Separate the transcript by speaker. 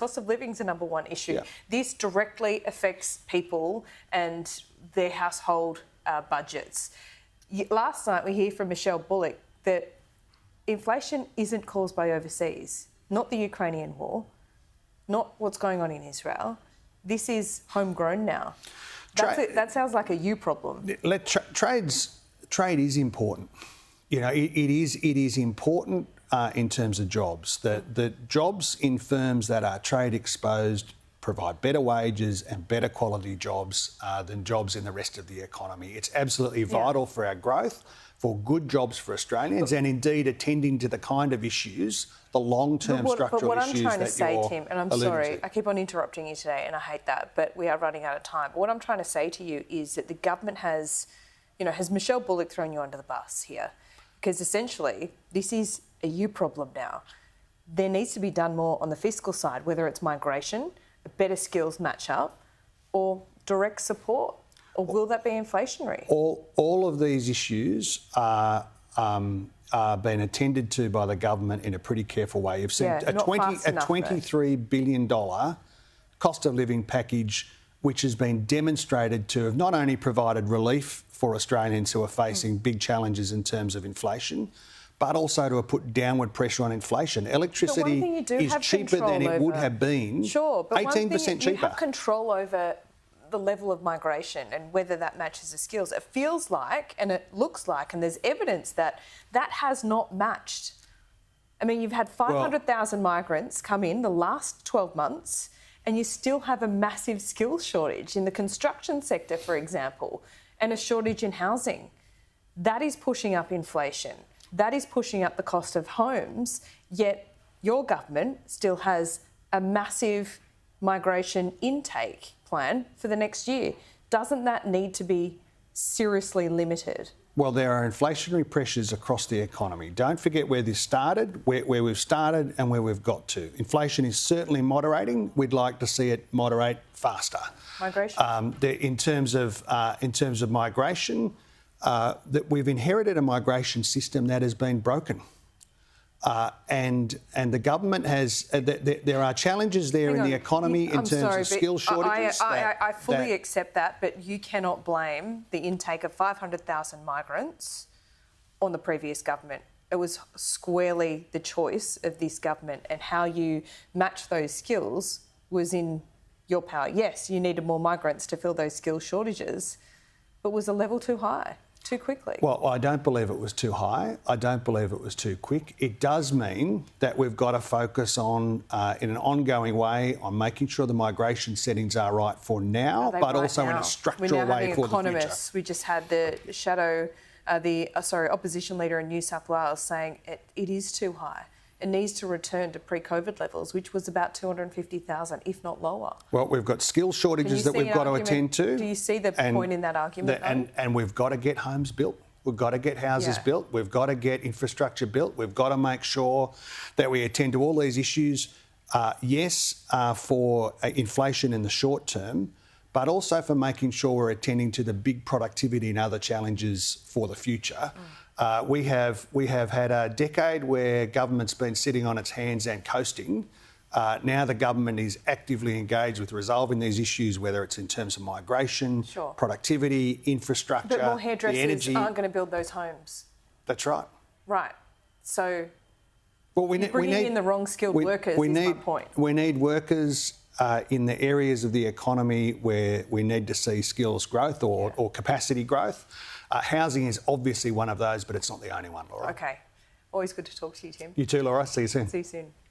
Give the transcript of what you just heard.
Speaker 1: Cost of living is the number one issue.
Speaker 2: Yeah.
Speaker 1: This directly affects people and their household budgets. Last night we hear from Michelle Bullock that inflation isn't caused by overseas, not the Ukrainian war, not what's going on in Israel. This is homegrown now. That sounds like a you problem.
Speaker 2: Trade is important. You know, it is important in terms of jobs. The jobs in firms that are trade exposed provide better wages and better quality jobs than jobs in the rest of the economy. It's absolutely vital for our growth, for good jobs for Australians, and indeed attending to the kind of issues, the long-term structural issues that you're
Speaker 1: But what I'm trying to say, Tim, and I'm sorry,
Speaker 2: to.
Speaker 1: I keep on interrupting you today and I hate that, but we are running out of time. But what I'm trying to say to you is that the government has Michelle Bullock thrown you under the bus here? Because essentially this is a you problem now. There needs to be done more on the fiscal side, whether it's migration, a better skills match-up, or direct support. Or will that be inflationary?
Speaker 2: All of these issues are being attended to by the government in a pretty careful way. You've seen a $23 billion cost of living package, which has been demonstrated to have not only provided relief for Australians who are facing big challenges in terms of inflation, but also to have put downward pressure on inflation. Electricity is cheaper than it would have been.
Speaker 1: Sure, but
Speaker 2: 18% cheaper.
Speaker 1: You have control over the level of migration and whether that matches the skills. It feels like, and it looks like, and there's evidence that has not matched. I mean, you've had 500,000 migrants come in the last 12 months, and you still have a massive skills shortage in the construction sector, for example, and a shortage in housing. That is pushing up inflation. That is pushing up the cost of homes, yet your government still has a massive migration intake plan for the next year. Doesn't that need to be seriously limited?
Speaker 2: Well, there are inflationary pressures across the economy. Don't forget where this started, where we've started and where we've got to. Inflation is certainly moderating. We'd like to see it moderate faster.
Speaker 1: Migration?
Speaker 2: In terms of migration, that we've inherited a migration system that has been broken. And the government has... there are challenges there in the economy in terms of skill shortages.
Speaker 1: I fully accept that, but you cannot blame the intake of 500,000 migrants on the previous government. It was squarely the choice of this government, and how you match those skills was in your power. Yes, you needed more migrants to fill those skill shortages, but was the level too high? Too quickly?
Speaker 2: Well, I don't believe it was too high. I don't believe it was too quick. It does mean that we've got to focus on, in an ongoing way, on making sure the migration settings are right for now, but also in a structural way for the future.
Speaker 1: We just had the opposition leader in New South Wales saying it is too high. It needs to return to pre-COVID levels, which was about 250,000, if not lower.
Speaker 2: Well, we've got skill shortages that we've got to attend to.
Speaker 1: Do you see the point in that argument?
Speaker 2: And we've got to get homes built. We've got to get houses built. We've got to get infrastructure built. We've got to make sure that we attend to all these issues, for inflation in the short term, but also for making sure we're attending to the big productivity and other challenges for the future. We have had a decade where government's been sitting on its hands and coasting. Now the government is actively engaged with resolving these issues, whether it's in terms of migration, productivity, infrastructure,
Speaker 1: but more hairdressers
Speaker 2: the energy.
Speaker 1: Aren't going to build those homes.
Speaker 2: That's right.
Speaker 1: Right. So
Speaker 2: you're
Speaker 1: bringing in the wrong skilled workers is my point.
Speaker 2: We need workers in the areas of the economy where we need to see skills growth or capacity growth. Housing is obviously one of those, but it's not the only one, Laura.
Speaker 1: Okay. Always good to talk to you, Tim.
Speaker 2: You too, Laura. See you soon.
Speaker 1: See you soon.